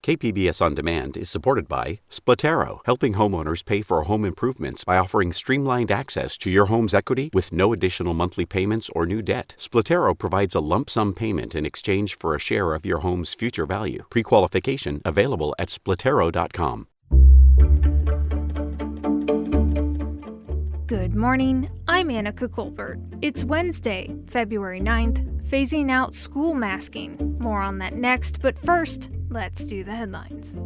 KPBS On Demand is supported by Splatero, helping homeowners pay for home improvements by offering streamlined access to your home's equity with no additional monthly payments or new debt. Splatero provides a lump sum payment in exchange for a share of your home's future value. Pre-qualification available at splatero.com. Good morning, I'm Annika Colbert. It's Wednesday, February 9th, phasing out school masking. More on that next, but first, let's do the headlines.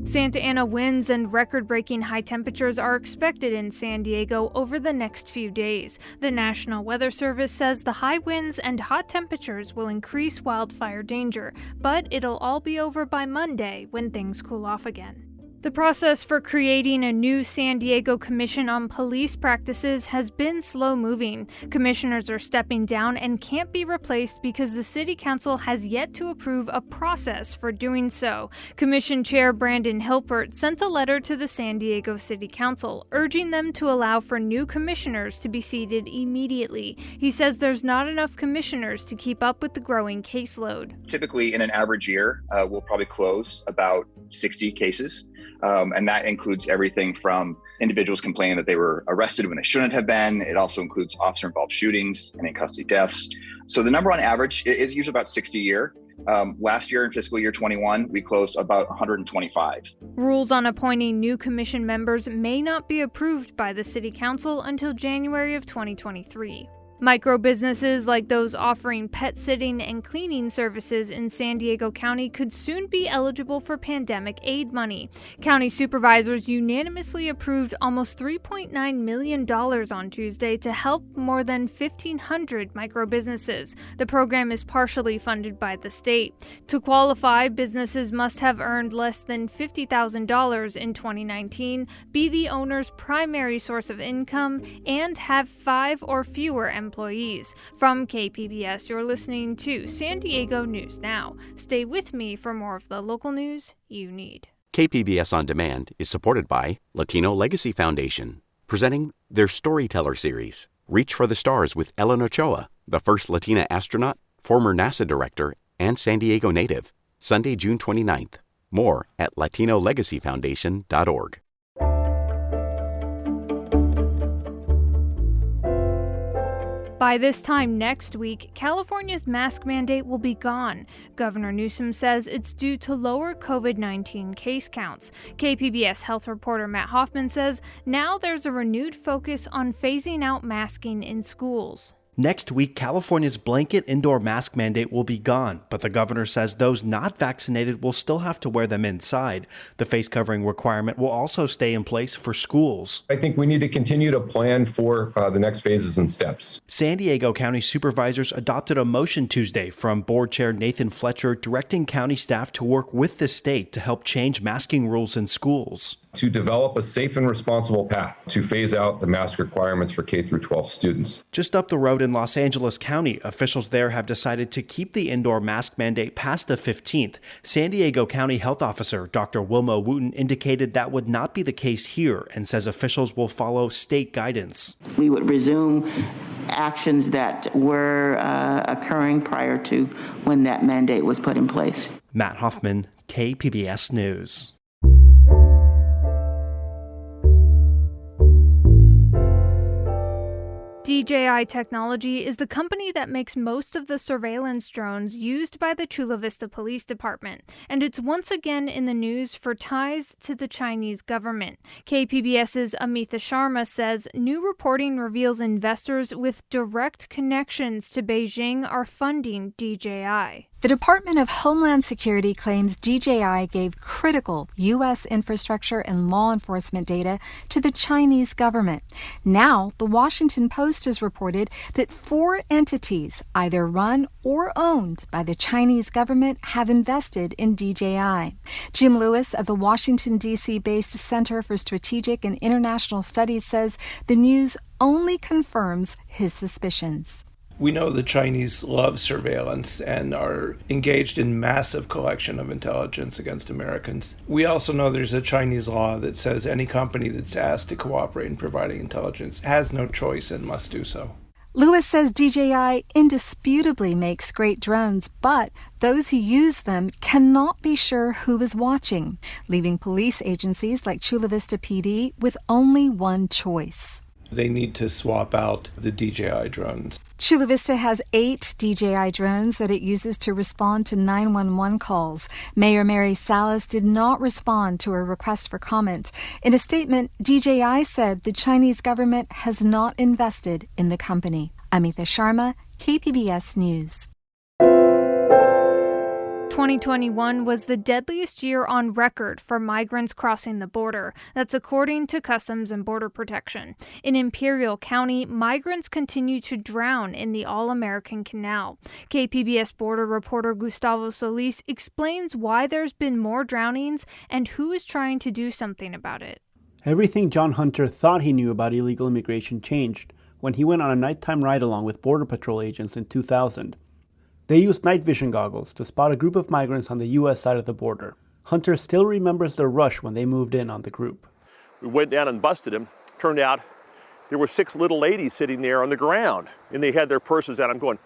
Santa Ana winds and record-breaking high temperatures are expected in San Diego over the next few days. The National Weather Service says the high winds and hot temperatures will increase wildfire danger, but it'll all be over by Monday when things cool off again. The process for creating a new San Diego Commission on Police Practices has been slow-moving. Commissioners are stepping down and can't be replaced because the City Council has yet to approve a process for doing so. Commission Chair Brandon Hilpert sent a letter to the San Diego City Council, urging them to allow for new commissioners to be seated immediately. He says there's not enough commissioners to keep up with the growing caseload. Typically, in an average year, we'll probably close about 60 cases. And that includes everything from individuals complaining that they were arrested when they shouldn't have been. It also includes officer-involved shootings and in-custody deaths. So the number on average is usually about 60 a year. Last year in fiscal year 21, we closed about 125. Rules on appointing new commission members may not be approved by the City Council until January of 2023. Micro-businesses like those offering pet sitting and cleaning services in San Diego County could soon be eligible for pandemic aid money. County supervisors unanimously approved almost $3.9 million on Tuesday to help more than 1,500 micro-businesses. The program is partially funded by the state. To qualify, businesses must have earned less than $50,000 in 2019, be the owner's primary source of income, and have 5 or fewer employees. From KPBS, you're listening to San Diego News Now. Stay with me for more of the local news you need. KPBS On Demand is supported by Latino Legacy Foundation, presenting their Storyteller series, Reach for the Stars with Ellen Ochoa, the first Latina astronaut, former NASA director, and San Diego native. Sunday, June 29th. More at latinolegacyfoundation.org. By this time next week, California's mask mandate will be gone. Governor Newsom says it's due to lower COVID-19 case counts. KPBS health reporter Matt Hoffman says now there's a renewed focus on phasing out masking in schools. Next week, California's blanket indoor mask mandate will be gone, but the governor says those not vaccinated will still have to wear them inside. The face covering requirement will also stay in place for schools. I think we need to continue to plan for the next phases and steps. San Diego County supervisors adopted a motion Tuesday from Board Chair Nathan Fletcher directing county staff to work with the state to help change masking rules in schools. To develop a safe and responsible path to phase out the mask requirements for K through 12 students. Just up the road in Los Angeles County, officials there have decided to keep the indoor mask mandate past the 15th. San Diego County Health Officer Dr. Wilma Wooten indicated that would not be the case here and says officials will follow state guidance. We would resume actions that were occurring prior to when that mandate was put in place. Matt Hoffman, KPBS News. DJI Technology is the company that makes most of the surveillance drones used by the Chula Vista Police Department, and it's once again in the news for ties to the Chinese government. KPBS's Amitha Sharma says new reporting reveals investors with direct connections to Beijing are funding DJI. The Department of Homeland Security claims DJI gave critical U.S. infrastructure and law enforcement data to the Chinese government. Now, the Washington Post has reported that 4 entities, either run or owned by the Chinese government, have invested in DJI. Jim Lewis of the Washington, D.C.-based Center for Strategic and International Studies says the news only confirms his suspicions. We know the Chinese love surveillance and are engaged in massive collection of intelligence against Americans. We also know there's a Chinese law that says any company that's asked to cooperate in providing intelligence has no choice and must do so. Lewis says DJI indisputably makes great drones, but those who use them cannot be sure who is watching, leaving police agencies like Chula Vista PD with only one choice. They need to swap out the DJI drones. Chula Vista has 8 DJI drones that it uses to respond to 911 calls. Mayor Mary Salas did not respond to a request for comment. In a statement, DJI said the Chinese government has not invested in the company. Amita Sharma, KPBS News. 2021 was the deadliest year on record for migrants crossing the border. That's according to Customs and Border Protection. In Imperial County, migrants continue to drown in the All-American Canal. KPBS border reporter Gustavo Solis explains why there's been more drownings and who is trying to do something about it. Everything John Hunter thought he knew about illegal immigration changed when he went on a nighttime ride-along with Border Patrol agents in 2000. They used night vision goggles to spot a group of migrants on the U.S. side of the border. Hunter still remembers the rush when they moved in on the group. We went down and busted him. Turned out there were 6 little ladies sitting there on the ground, and they had their purses out. I'm going,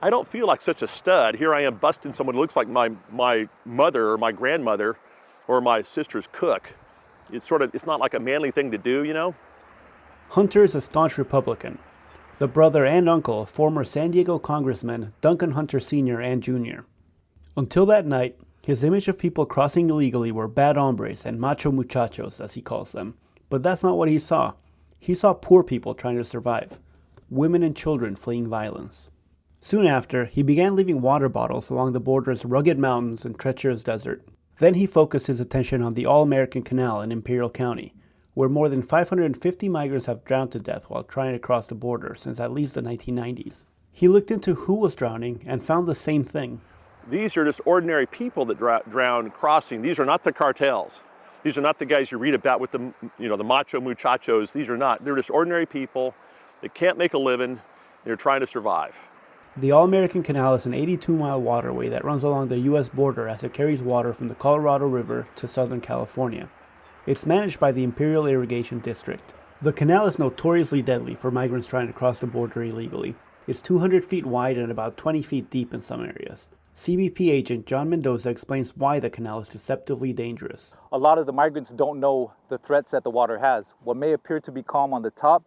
I don't feel like such a stud. Here I am busting someone who looks like my mother or my grandmother or my sister's cook. It's not like a manly thing to do, you know? Hunter is a staunch Republican, the brother and uncle of former San Diego Congressman Duncan Hunter Sr. and Jr. Until that night, his image of people crossing illegally were bad hombres and macho muchachos, as he calls them. But that's not what he saw. He saw poor people trying to survive, women and children fleeing violence. Soon after, he began leaving water bottles along the border's rugged mountains and treacherous desert. Then he focused his attention on the All-American Canal in Imperial County, where more than 550 migrants have drowned to death while trying to cross the border since at least the 1990s. He looked into who was drowning and found the same thing. These are just ordinary people that drown crossing. These are not the cartels. These are not the guys you read about with the macho muchachos. These are not. They're just ordinary people that can't make a living. They're trying to survive. The All-American Canal is an 82-mile waterway that runs along the U.S. border as it carries water from the Colorado River to Southern California. It's managed by the Imperial Irrigation District. The canal is notoriously deadly for migrants trying to cross the border illegally. It's 200 feet wide and about 20 feet deep in some areas. CBP agent John Mendoza explains why the canal is deceptively dangerous. A lot of the migrants don't know the threats that the water has. What may appear to be calm on the top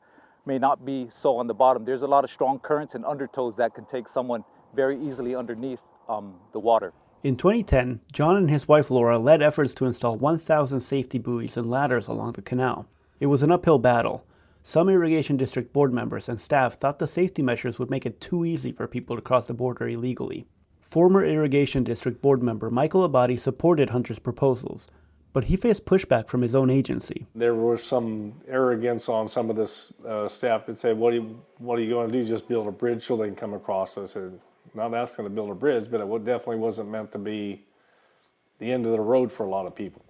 may not be so on the bottom. There's a lot of strong currents and undertows that can take someone very easily underneath the water. In 2010, John and his wife Laura led efforts to install 1,000 safety buoys and ladders along the canal. It was an uphill battle. Some irrigation district board members and staff thought the safety measures would make it too easy for people to cross the border illegally. Former irrigation district board member Michael Abadi supported Hunter's proposals, but he faced pushback from his own agency. There was some arrogance on some of this staff that said, what are you going to do, just build a bridge so they can come across? I said, not asking to build a bridge, but it definitely wasn't meant to be the end of the road for a lot of people.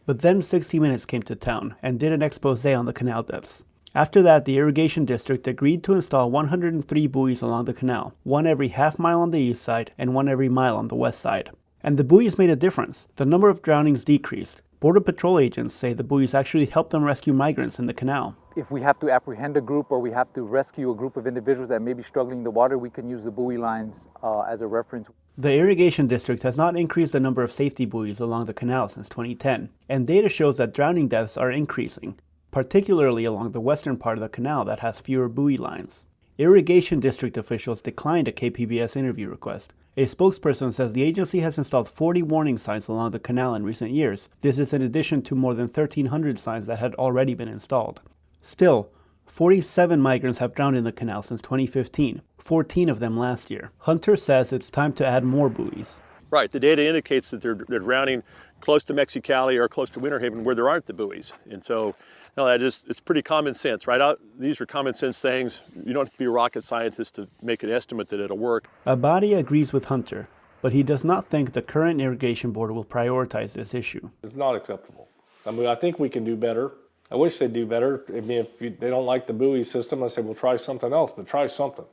But then 60 Minutes came to town and did an expose on the canal deaths. After that, the irrigation district agreed to install 103 buoys along the canal, one every half mile on the east side and one every mile on the west side. And the buoys made a difference. The number of drownings decreased. Border Patrol agents say the buoys actually helped them rescue migrants in the canal. If we have to apprehend a group or we have to rescue a group of individuals that may be struggling in the water, we can use the buoy lines as a reference. The irrigation district has not increased the number of safety buoys along the canal since 2010, and data shows that drowning deaths are increasing, particularly along the western part of the canal that has fewer buoy lines. Irrigation district officials declined a KPBS interview request. A spokesperson says the agency has installed 40 warning signs along the canal in recent years. This is in addition to more than 1,300 signs that had already been installed. Still, 47 migrants have drowned in the canal since 2015, 14 of them last year. Hunter says it's time to add more buoys. Right, the data indicates that they're drowning close to Mexicali or close to Winter Haven where there aren't the buoys. And so, it's pretty common sense, right? These are common sense things. You don't have to be a rocket scientist to make an estimate that it'll work. Abadi agrees with Hunter, but he does not think the current irrigation board will prioritize this issue. It's not acceptable. I think we can do better. I wish they'd do better. If they don't like the buoy system, I say, well, try something else, but try something.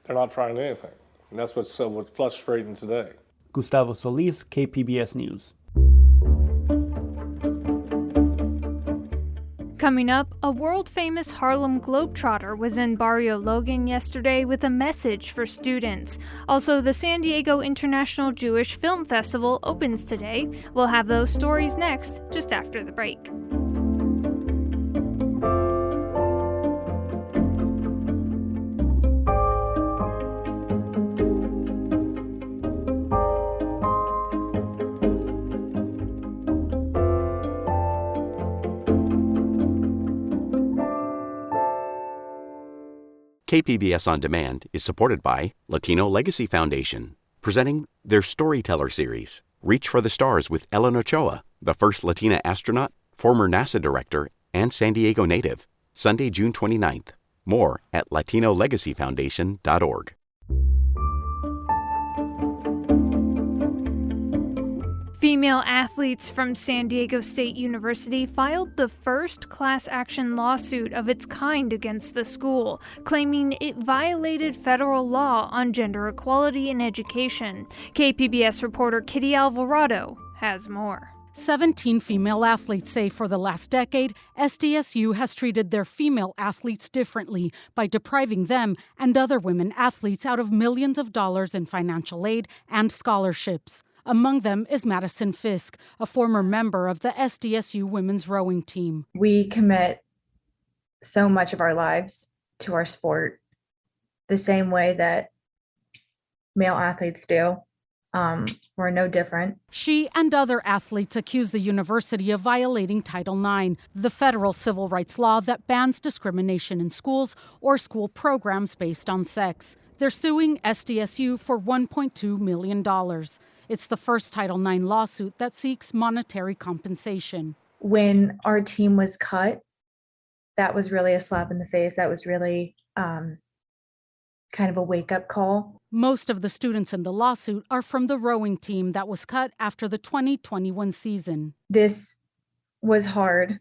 They're not trying anything. And that's what's frustrating today. Gustavo Solis, KPBS News. Coming up, a world-famous Harlem Globetrotter was in Barrio Logan yesterday with a message for students. Also, the San Diego International Jewish Film Festival opens today. We'll have those stories next, just after the break. KPBS On Demand is supported by Latino Legacy Foundation, presenting their Storyteller series, Reach for the Stars with Ellen Ochoa, the first Latina astronaut, former NASA director, and San Diego native, Sunday, June 29th. More at latinolegacyfoundation.org. Female athletes from San Diego State University filed the first class action lawsuit of its kind against the school, claiming it violated federal law on gender equality in education. KPBS reporter Kitty Alvarado has more. 17 female athletes say for the last decade, SDSU has treated their female athletes differently by depriving them and other women athletes out of millions of dollars in financial aid and scholarships. Among them is Madison Fisk, a former member of the SDSU women's rowing team. We commit so much of our lives to our sport the same way that male athletes do. We're no different. She and other athletes accuse the university of violating Title IX, the federal civil rights law that bans discrimination in schools or school programs based on sex. They're suing SDSU for $1.2 million. It's the first Title IX lawsuit that seeks monetary compensation. When our team was cut, that was really a slap in the face. That was really kind of a wake-up call. Most of the students in the lawsuit are from the rowing team that was cut after the 2021 season. This was hard,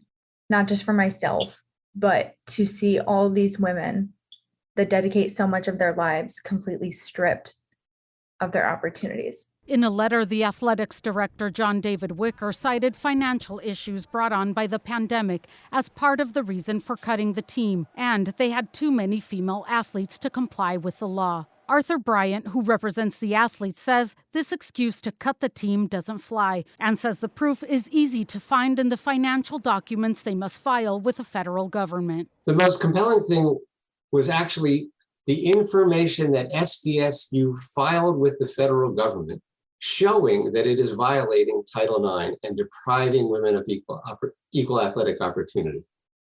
not just for myself, but to see all these women that dedicate so much of their lives completely stripped of their opportunities. In a letter, the athletics director, John David Wicker, cited financial issues brought on by the pandemic as part of the reason for cutting the team, and they had too many female athletes to comply with the law. Arthur Bryant, who represents the athletes, says this excuse to cut the team doesn't fly and says the proof is easy to find in the financial documents they must file with the federal government. The most compelling thing was actually the information that SDSU filed with the federal government showing that it is violating Title IX and depriving women of equal athletic opportunity.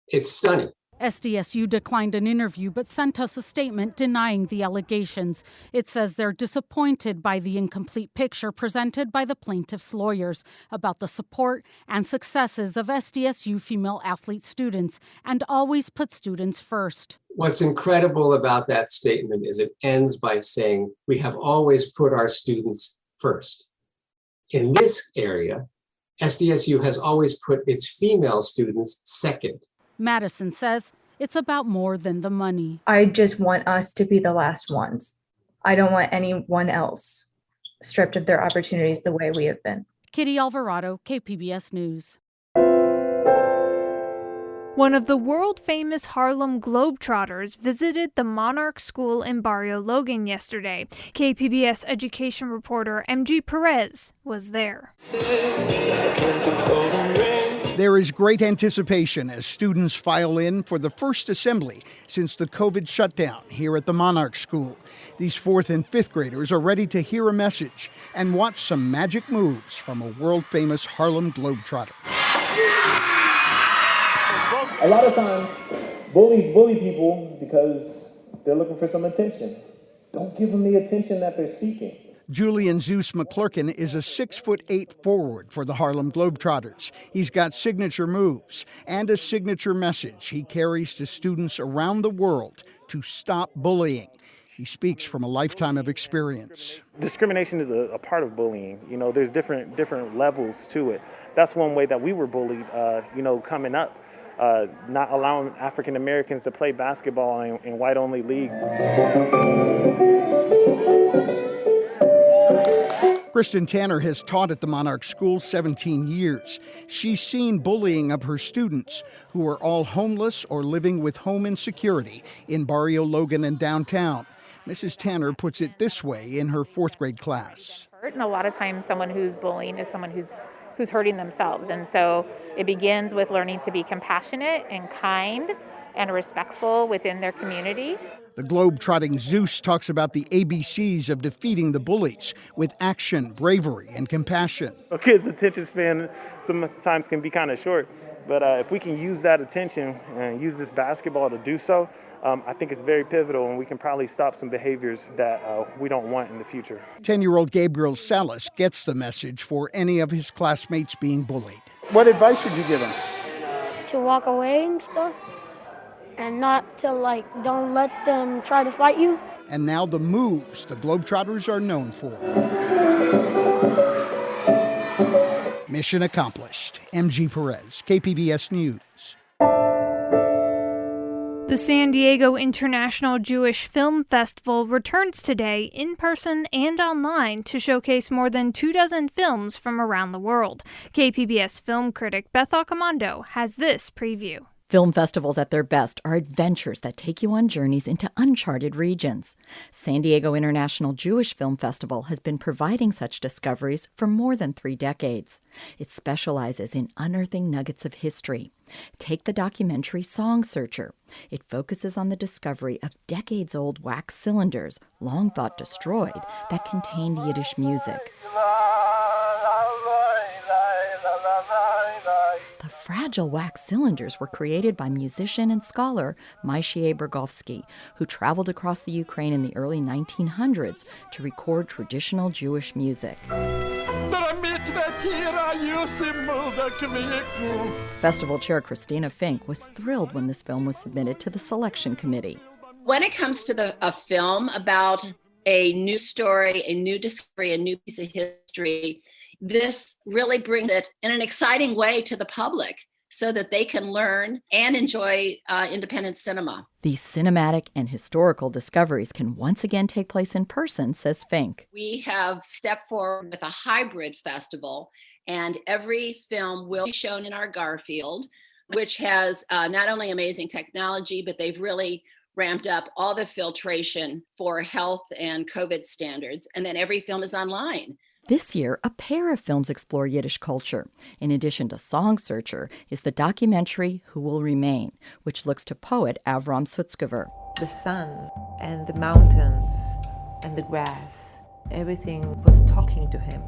It's stunning. SDSU declined an interview but sent us a statement denying the allegations. It says they're disappointed by the incomplete picture presented by the plaintiffs' lawyers about the support and successes of SDSU female athlete students and always put students first. What's incredible about that statement is it ends by saying we have always put our students first. In this area, SDSU has always put its female students second. Madison says it's about more than the money. I just want us to be the last ones. I don't want anyone else stripped of their opportunities the way we have been. Kitty Alvarado, KPBS News. One of the world-famous Harlem Globetrotters visited the Monarch School in Barrio Logan yesterday. KPBS education reporter MG Perez was there. There is great anticipation as students file in for the first assembly since the COVID shutdown here at the Monarch School. These 4th and 5th graders are ready to hear a message and watch some magic moves from a world-famous Harlem Globetrotter. A lot of times, bullies bully people because they're looking for some attention. Don't give them the attention that they're seeking. Julian Zeus McClurkin is a 6'8" forward for the Harlem Globetrotters. He's got signature moves and a signature message he carries to students around the world to stop bullying. He speaks from a lifetime of experience. Discrimination is a part of bullying. You know, there's different levels to it. That's one way that we were bullied, coming up. Not allowing African Americans to play basketball in white-only leagues. Kristen Tanner has taught at the Monarch School 17 years. She's seen bullying of her students, who are all homeless or living with home insecurity in Barrio Logan and downtown. Mrs. Tanner puts it this way in her fourth grade class. And a lot of times someone who's bullying is someone who's hurting themselves. And so it begins with learning to be compassionate and kind and respectful within their community. The globe-trotting Zeus talks about the ABCs of defeating the bullies with action, bravery, and compassion. A kid's attention span sometimes can be kind of short, but if we can use that attention and use this basketball to do so, I think it's very pivotal, and we can probably stop some behaviors that we don't want in the future. 10-year-old Gabriel Salas gets the message for any of his classmates being bullied. What advice would you give him? To walk away and stuff, and not to, don't let them try to fight you. And now the moves the Globetrotters are known for. Mission accomplished. MG Perez, KPBS News. The San Diego International Jewish Film Festival returns today in person and online to showcase more than 24 films from around the world. KPBS film critic Beth Accomando has this preview. Film festivals at their best are adventures that take you on journeys into uncharted regions. San Diego International Jewish Film Festival has been providing such discoveries for more than 3 decades. It specializes in unearthing nuggets of history. Take the documentary Song Searcher. It focuses on the discovery of decades-old wax cylinders, long thought destroyed, that contained Yiddish music. The fragile wax cylinders were created by musician and scholar Moishe Bergovsky, who traveled across the Ukraine in the early 1900s to record traditional Jewish music. Festival chair Christina Fink was thrilled when this film was submitted to the selection committee. When it comes to a film about a new story, a new discovery, a new piece of history, this really brings it in an exciting way to the public so that they can learn and enjoy independent cinema. These cinematic and historical discoveries can once again take place in person, says Fink. We have stepped forward with a hybrid festival, and every film will be shown in our Garfield, which has not only amazing technology, but they've really ramped up all the filtration for health and COVID standards. And then every film is online. This year, a pair of films explore Yiddish culture. In addition to Song Searcher is the documentary Who Will Remain, which looks to poet Avram Sutzkever. The sun and the mountains and the grass, everything was talking to him.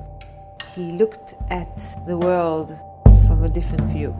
He looked at the world from a different view.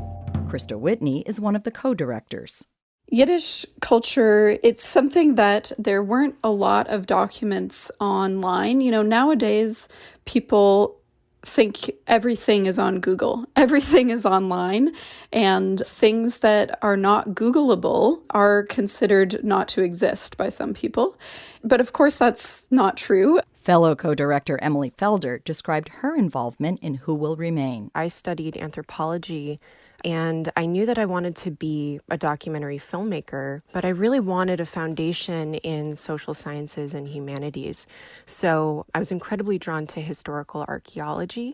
Krista Whitney is one of the co-directors. Yiddish culture, it's something that there weren't a lot of documents online. Nowadays, people think everything is on Google. Everything is online, and things that are not Googleable are considered not to exist by some people. But of course, that's not true. Fellow co-director Emily Felder described her involvement in Who Will Remain. I studied anthropology, and I knew that I wanted to be a documentary filmmaker, but I really wanted a foundation in social sciences and humanities. So I was incredibly drawn to historical archaeology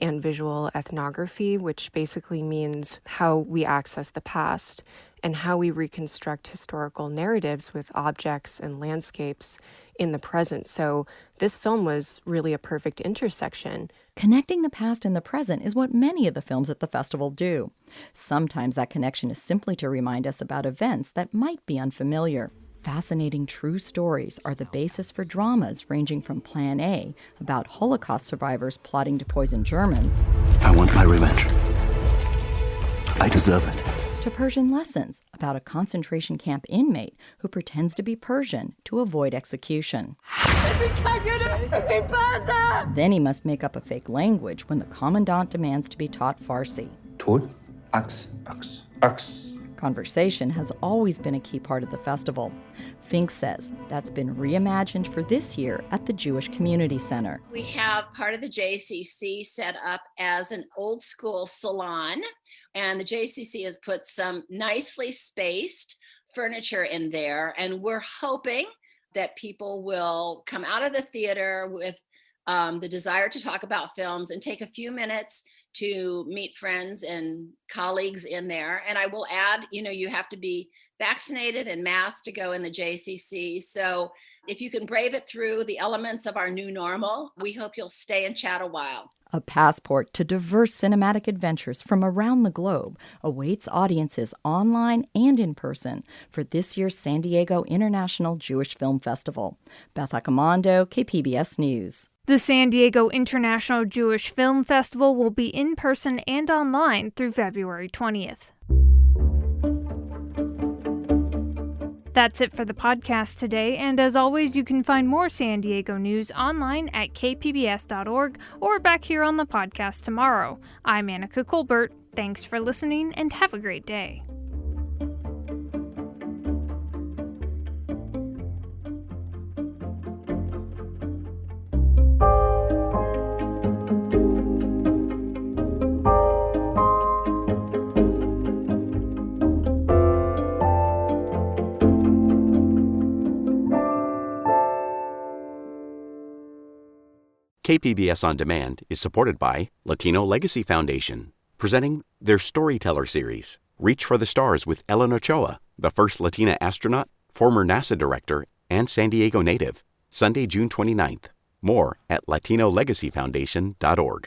and visual ethnography, which basically means how we access the past and how we reconstruct historical narratives with objects and landscapes in the present. So this film was really a perfect intersection. Connecting the past and the present is what many of the films at the festival do. Sometimes that connection is simply to remind us about events that might be unfamiliar. Fascinating true stories are the basis for dramas ranging from Plan A, about Holocaust survivors plotting to poison Germans, I want my revenge. I deserve it. to Persian lessons about a concentration camp inmate who pretends to be Persian to avoid execution. Then he must make up a fake language when the commandant demands to be taught Farsi. Tod, Ax, Ax, Ax. Conversation has always been a key part of the festival. Fink says that's been reimagined for this year at the Jewish Community Center. We have part of the JCC set up as an old school salon, and the JCC has put some nicely spaced furniture in there, and we're hoping that people will come out of the theater with the desire to talk about films and take a few minutes to meet friends and colleagues in there. And I will add, you have to be vaccinated and masked to go in the JCC. So if you can brave it through the elements of our new normal, we hope you'll stay and chat a while. A passport to diverse cinematic adventures from around the globe awaits audiences online and in person for this year's San Diego International Jewish Film Festival. Beth Accomando, KPBS News. The San Diego International Jewish Film Festival will be in person and online through February 20th. That's it for the podcast today, and as always, you can find more San Diego news online at kpbs.org or back here on the podcast tomorrow. I'm Annika Colbert. Thanks for listening, and have a great day. KPBS On Demand is supported by Latino Legacy Foundation, presenting their Storyteller series, Reach for the Stars with Ellen Ochoa, the first Latina astronaut, former NASA director, and San Diego native, Sunday, June 29th. More at latinolegacyfoundation.org.